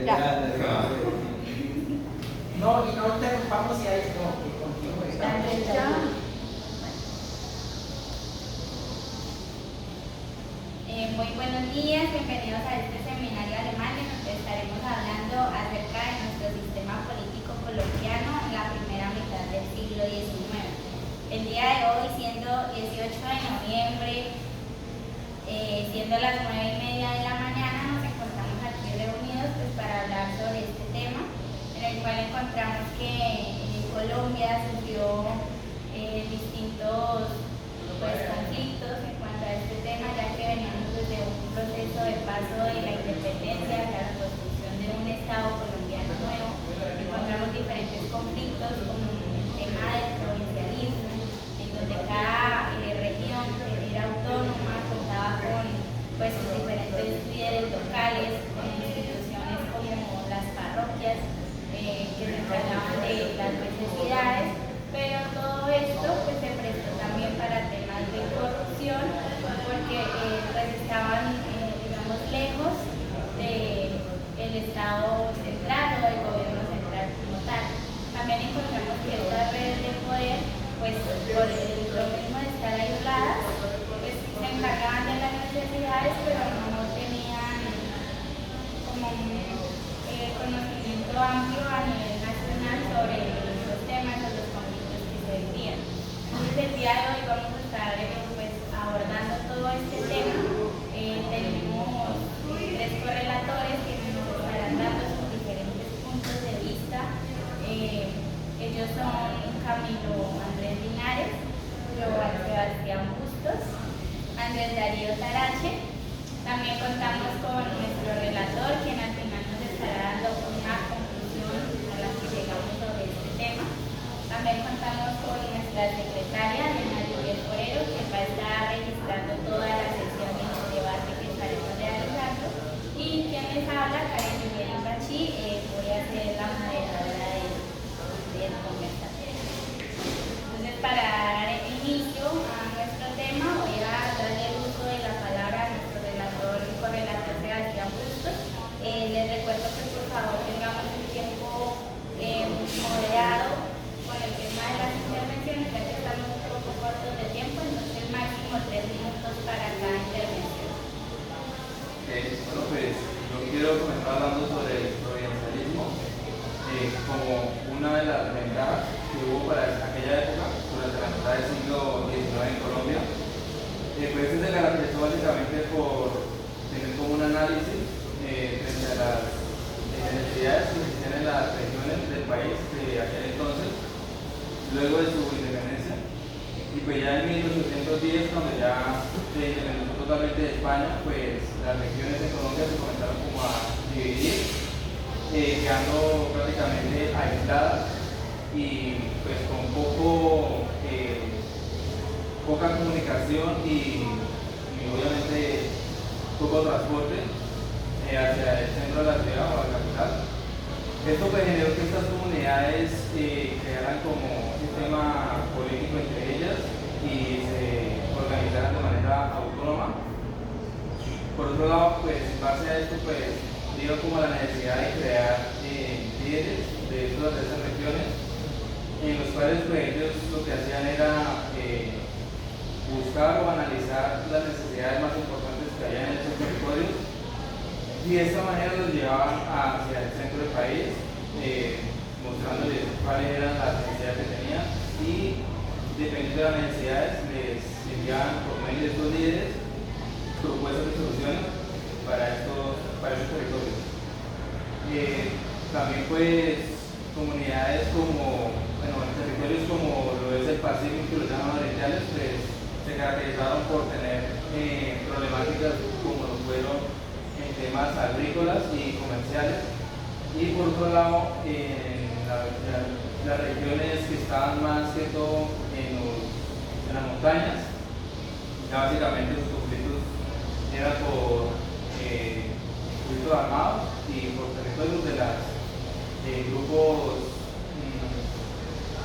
Ya. No, y no interrumpamos si hay no, que continúe. Muy buenos días, bienvenidos a este seminario alemán en donde estaremos hablando acerca de nuestro sistema político colombiano en la primera mitad del siglo XIX. El día de hoy, siendo 18 de noviembre, siendo las 9:30 de la mañana, nos encontramos aquí reunidos pues, para hablar sobre este tema, en el cual encontramos que Colombia sufrió distintos conflictos en cuanto a este tema, ya que veníamos desde un proceso de paso de la independencia a la construcción de un Estado colombiano nuevo. Encontramos diferentes conflictos como el tema del provincialismo, en donde cada región era autónoma, contaba con sus diferentes líderes locales, con instituciones como las parroquias que se encargaban de las necesidades, pero todo esto se prestó también para temas de corrupción, porque estaban, lejos del Estado central o del gobierno central como tal. También encontramos que estas redes de poder, por lo mismo de estar aisladas, se encargaban de las necesidades, pero no tenían como un conocimiento amplio a nivel nacional sobre los temas o los conflictos que se vivían. Entonces el día de hoy vamos a estar abordando todo este tema. Tenemos tres correlatores que nos estarán dando sus diferentes puntos de vista. Ellos son Camilo Andrés Linares, Joan Sebastián Bustos, Andrés Darío Tarache. También contamos con nuestro relator, quien al final nos estará dando una conclusión a la que llegamos sobre este tema. También contamos con nuestra secretaria, Elena Lluvia Forero, que va a estar registrando toda la sesión y el debate que estaremos realizando. Y quien les habla, Karen Julián Bachi, voy a ser la moderadora del conversatorio. Entonces, para dar inicio a nuestro tema, voy a darle el uso de la palabra a nuestro relator y correlator Sebastián Bustos. Les recuerdo que por favor tengamos un tiempo moderado con el tema de las intervenciones, ya que estamos un poco cortos de tiempo, entonces máximo 3 minutos para cada intervención. Bueno, pues yo quiero comenzar hablando sobre el provincialismo como una de las ventajas que hubo para aquella época, durante la mitad del siglo XIX en Colombia. Pues este se caracterizó básicamente por tener como un análisis frente a las necesidades que existían en las regiones del país de aquel entonces, luego de su independencia. Y pues ya en 1810, cuando ya se independizó totalmente de España, pues las regiones en Colombia se comenzaron como a dividir, quedando prácticamente aisladas y pues con poca comunicación y obviamente poco transporte hacia el centro de la ciudad o la capital. Esto pues generó que estas comunidades crearan como un sistema político entre ellas y se organizaran de manera autónoma. Por otro lado, pues en base a esto, pues dio como la necesidad de crear líderes de todas esas regiones, en los cuales pues ellos lo que hacían era buscar o analizar las necesidades más importantes que había en esos territorios, y de esta manera los llevaban hacia el centro del país, mostrándoles cuáles eran las necesidades que tenían, y dependiendo de las necesidades les enviaban por medio de estos líderes propuestas de soluciones para esos territorios. También pues comunidades territorios como lo es el Pacífico y los llanos orientales, pues se caracterizaron por tener problemáticas como lo fueron en temas agrícolas y comerciales, y por otro lado las regiones que estaban más que todo en las montañas, ya básicamente los conflictos eran por conflictos armados y por territorios de los grupos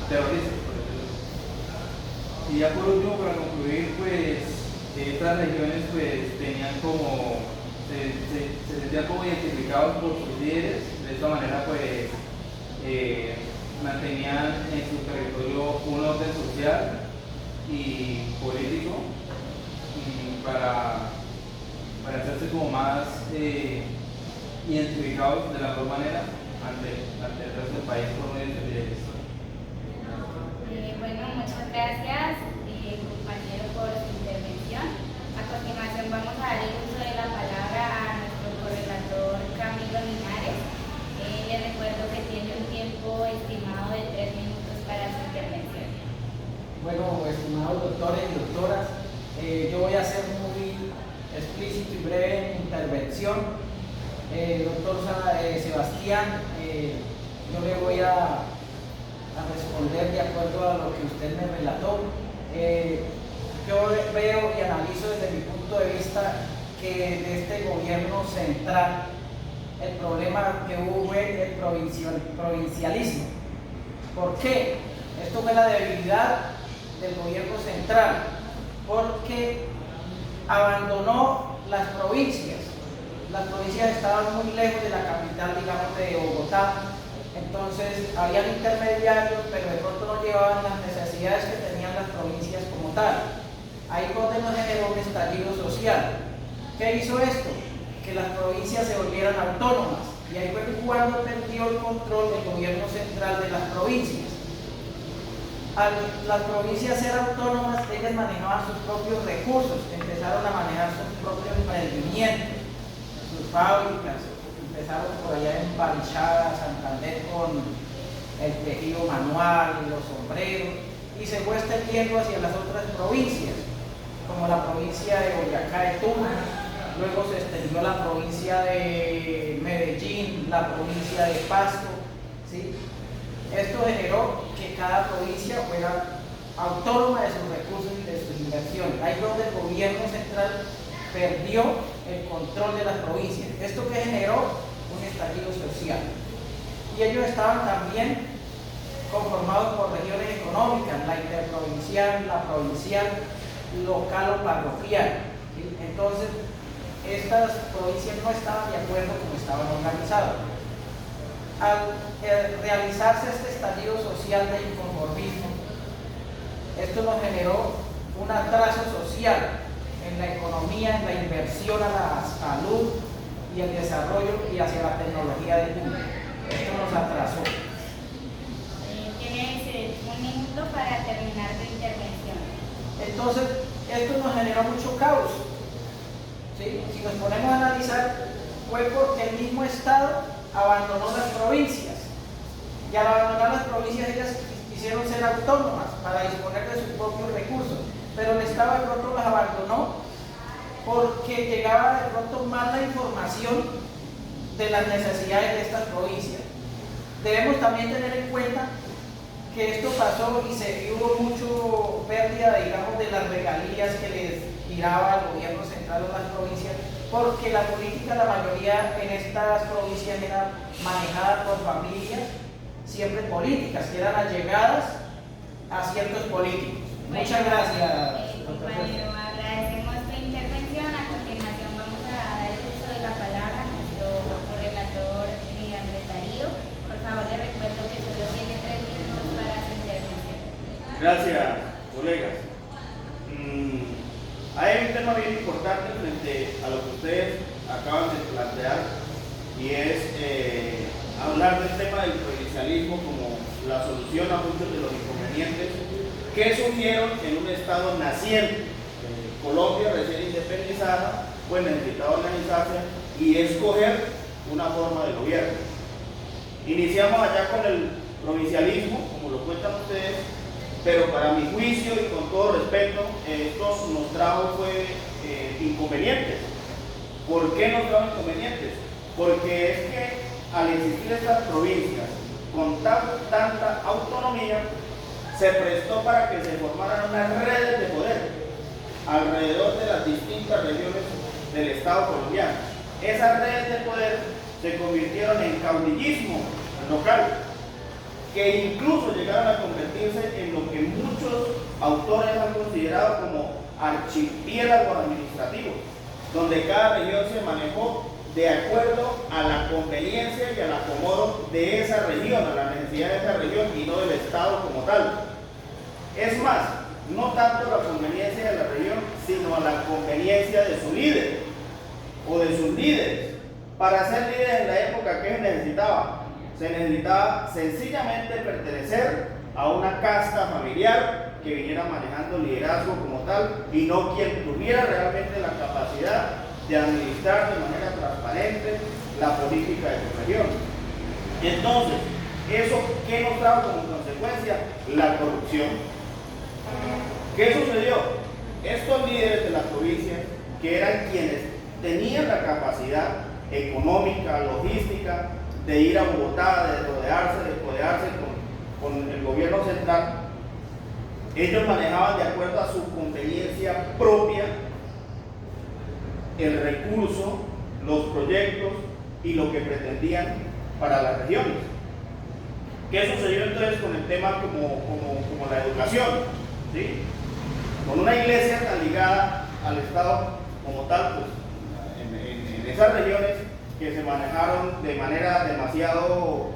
terroristas, por ejemplo. Y ya por último, para concluir, pues estas regiones pues tenían como se sentían como identificados por sus líderes. De esta manera pues mantenían en su territorio un orden social y político para hacerse como más identificados de la mejor manera ante el resto del país por medio de sus líderes. Bueno, muchas gracias, compañero, por su intervención. A continuación vamos a dar el uso de la palabra a nuestro correlator Camilo Linares. Les recuerdo que tiene un tiempo estimado de 3 minutos para su intervención. Bueno, estimados doctores y doctoras, yo voy a ser muy explícito y breve en mi intervención. Doctor Sebastián, yo le voy a responder de acuerdo a lo que usted me relató. Yo veo y analizo desde mi punto de vista que de este gobierno central el problema que hubo fue el provincialismo. ¿Por qué? Esto fue la debilidad del gobierno central, porque abandonó las provincias. Las provincias estaban muy lejos de la capital, digamos, de Bogotá. Entonces, habían intermediarios, pero de pronto no llevaban las necesidades que tenían las provincias como tal. Ahí fue donde nos generó un estallido social. ¿Qué hizo esto? Que las provincias se volvieran autónomas. Y ahí fue cuando perdió el control del gobierno central de las provincias. Al las provincias ser autónomas, ellas manejaban sus propios recursos, empezaron a manejar sus propios emprendimientos, sus fábricas. Empezaron por allá en Barichara, Santander, con el tejido manual, los sombreros, y se fue extendiendo hacia las otras provincias, como la provincia de Boyacá de Tuna, luego se extendió a la provincia de Medellín, la provincia de Pasto, ¿sí? Esto generó que cada provincia fuera autónoma de sus recursos y de sus inversiones. Ahí fue donde el gobierno central perdió el control de las provincias. Esto que generó un estallido social. Y ellos estaban también conformados por regiones económicas, la interprovincial, la provincial, local o parroquial. ¿Sí? Entonces, estas provincias no estaban de acuerdo como estaban organizadas. Al realizarse este estallido social de inconformismo, esto nos generó un atraso social en la economía, en la inversión a la salud y el desarrollo y hacia la tecnología del mundo. Esto nos atrasó. Tienes 1 minuto para terminar tu intervención. Entonces, esto nos generó mucho caos. ¿Sí? Si nos ponemos a analizar, fue porque el mismo Estado abandonó las provincias. Y al abandonar las provincias, ellas quisieron ser autónomas para disponer de sus propios recursos. Pero el Estado de pronto las abandonó porque llegaba de pronto más la información de las necesidades de estas provincias. Debemos también tener en cuenta que esto pasó y hubo mucho pérdida, digamos, de las regalías que les tiraba el gobierno central a las provincias, porque la política, la mayoría en estas provincias era manejada por familias, siempre políticas, que eran allegadas a ciertos políticos. Bueno, muchas gracias, doctor. Compañero, agradecemos tu intervención. A continuación vamos a dar el uso de la palabra a nuestro correlator Andrés Darío. Por favor, le recuerdo que solo tiene 3 minutos para su intervención. Gracias, colegas. Hay un tema bien importante frente a lo que ustedes acaban de plantear, y es hablar del tema del provincialismo como la solución a muchos de los inconvenientes que surgieron en un estado naciente. Colombia, recién independizada, pues necesitaba organizarse y escoger una forma de gobierno. Iniciamos allá con el provincialismo, como lo cuentan ustedes, pero para mi juicio y con todo respeto, esto nos trajo inconvenientes. ¿Por qué nos trajo inconvenientes? Porque es que al existir estas provincias con tanta autonomía, se prestó para que se formaran unas redes de poder alrededor de las distintas regiones del Estado colombiano. Esas redes de poder se convirtieron en caudillismo local, que incluso llegaron a convertirse en lo que muchos autores han considerado como archipiélagos administrativos, donde cada región se manejó de acuerdo a la conveniencia y al acomodo de esa región, a la necesidad de esa región y no del Estado como tal. Es más, no tanto la conveniencia de la región, sino a la conveniencia de su líder o de sus líderes. Para ser líderes en la época, ¿qué se necesitaba? Se necesitaba sencillamente pertenecer a una casta familiar que viniera manejando liderazgo como tal y no quien tuviera realmente la capacidad de administrar de manera transparente la política de su región. Entonces, ¿eso qué nos trajo como consecuencia? La corrupción. ¿Qué sucedió? Estos líderes de la provincia, que eran quienes tenían la capacidad económica, logística, de ir a Bogotá, de codearse con el gobierno central, ellos manejaban de acuerdo a su conveniencia propia el recurso, los proyectos y lo que pretendían para las regiones. ¿Qué sucedió entonces con el tema como la educación? ¿Sí? Con una iglesia tan ligada al Estado como tal, pues en esas regiones que se manejaron de manera demasiado,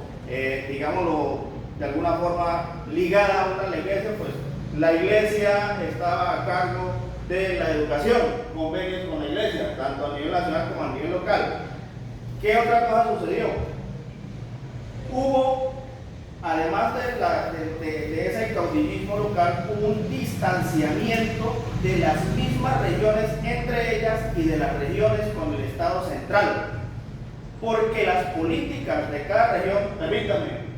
digámoslo, de alguna forma ligada a la iglesia, pues la iglesia estaba a cargo de la educación, convenios con la iglesia, tanto a nivel nacional como a nivel local. ¿Qué otra cosa sucedió? Hubo, además de ese caudillismo local, hubo un distanciamiento de las mismas regiones entre ellas y de las regiones con el Estado central. Porque las políticas de cada región, permítanme,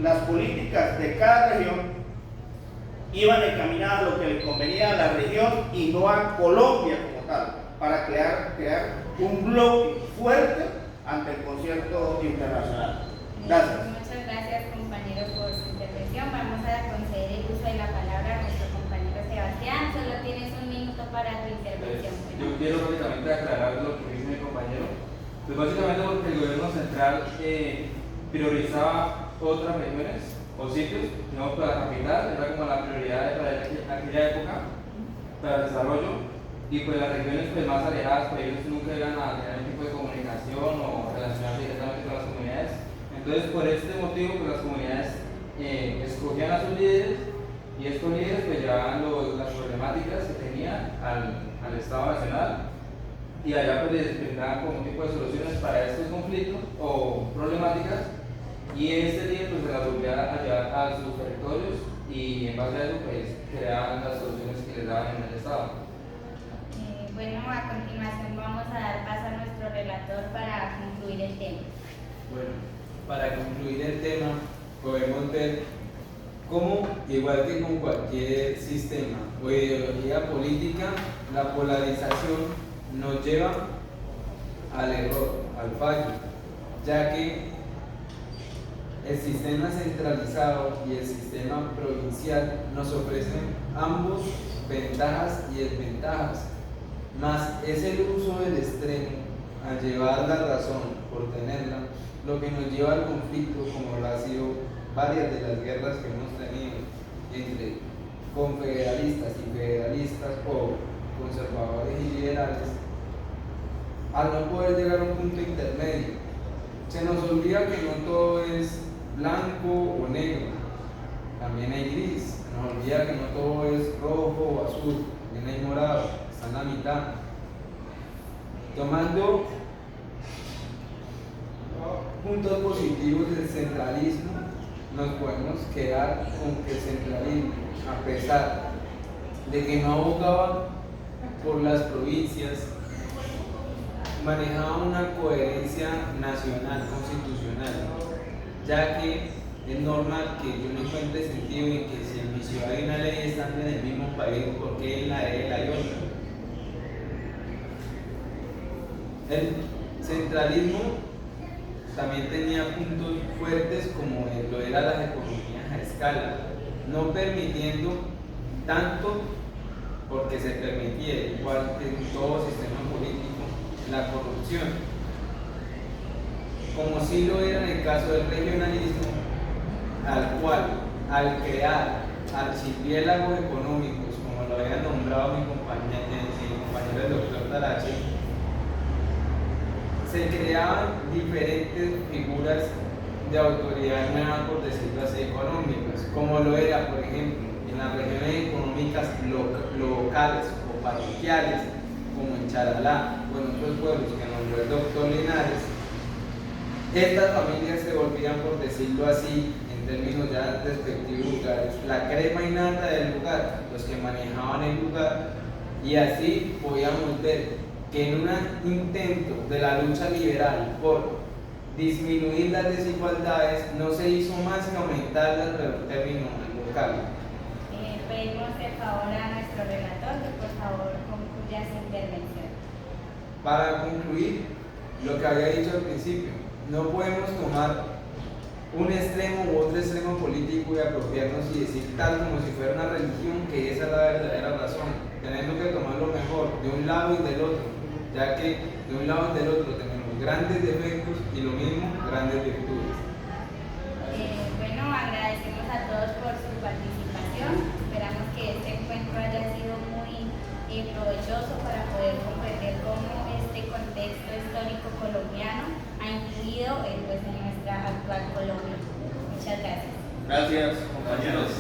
las políticas de cada región iban encaminadas a lo que le convenía a la región y no a Colombia como tal, para crear un bloque fuerte ante el concierto internacional. Gracias. Muchas gracias, compañero, por su intervención. Vamos a conceder el uso de la palabra a nuestro compañero Sebastián. Solo tienes un minuto para tu intervención. Yo quiero básicamente aclarar lo que dice mi compañero. Pues básicamente porque el gobierno central priorizaba otras regiones o sitios, no para la capital, era como la prioridad para aquella época, para el desarrollo, y pues las regiones pues, más alejadas, pues ellos nunca iban a tener ningún tipo de comunicación o relacionarse directamente con las comunidades. Entonces, por este motivo, pues las comunidades escogían a sus líderes, y estos líderes pues llevaban las problemáticas que tenían al Estado Nacional, y allá pues les brindaban como un tipo de soluciones para estos conflictos o problemáticas, y este líder pues se las volvía a llevar a sus territorios y en base a eso pues creaban las soluciones que les daban en el Estado. Bueno, a continuación vamos a dar paso a nuestro relator para concluir el tema. Bueno, para concluir el tema podemos ver cómo, igual que con cualquier sistema o ideología política, la polarización nos lleva al error, al fallo, ya que el sistema centralizado y el sistema provincial nos ofrecen ambos ventajas y desventajas, mas es el uso del extremo a llevar la razón por tenerla lo que nos lleva al conflicto, como lo ha sido varias de las guerras que hemos tenido entre confederalistas y federalistas o conservadores y liberales, al no poder llegar a un punto intermedio. Se nos olvida que no todo es blanco o negro, también hay gris. Se nos olvida que no todo es rojo o azul, también hay morado, está en la mitad. Tomando puntos positivos del centralismo, nos podemos quedar con que el centralismo, a pesar de que no abogaba por las provincias, manejaba una coherencia nacional constitucional, ya que es normal que yo no encuentre sentido en que si en mi ciudad hay una ley estando en el mismo país, ¿por qué en la de él hay otra? El centralismo también tenía puntos fuertes como lo era las economías a escala, no permitiendo tanto, porque se permitía, igual que en todo sistema político, la corrupción, como sí lo era en el caso del regionalismo, al cual, al crear archipiélagos económicos, como lo había nombrado mi compañero el doctor Tarache, se creaban diferentes figuras de autoridad nueva, por decirlo así, económicas, como lo era, por ejemplo, en las regiones económicas locales o parroquiales, como en Charalá o en otros pueblos que nombró el doctor Linares. Estas familias se volvían, por decirlo así, en términos ya despectivos vulgares, la crema y nata del lugar, los que manejaban el lugar, y así podíamos ver que en un intento de la lucha liberal por disminuir las desigualdades no se hizo más que aumentarlas, pero en términos locales. Pedimos el favor a nuestro relator que por favor concluya su intervención. Para concluir, lo que había dicho al principio, no podemos tomar un extremo u otro extremo político y apropiarnos y decir tal como si fuera una religión que esa es la verdadera razón. Tenemos que tomar lo mejor de un lado y del otro, ya que de un lado y del otro tenemos grandes defectos y lo mismo grandes virtudes. Bueno, agradecemos a todos por su participación. Esperamos que este encuentro haya sido muy provechoso para poder comprender cómo este contexto histórico colombiano ha influido pues, en nuestra actual Colombia. Muchas gracias. Gracias, compañeros.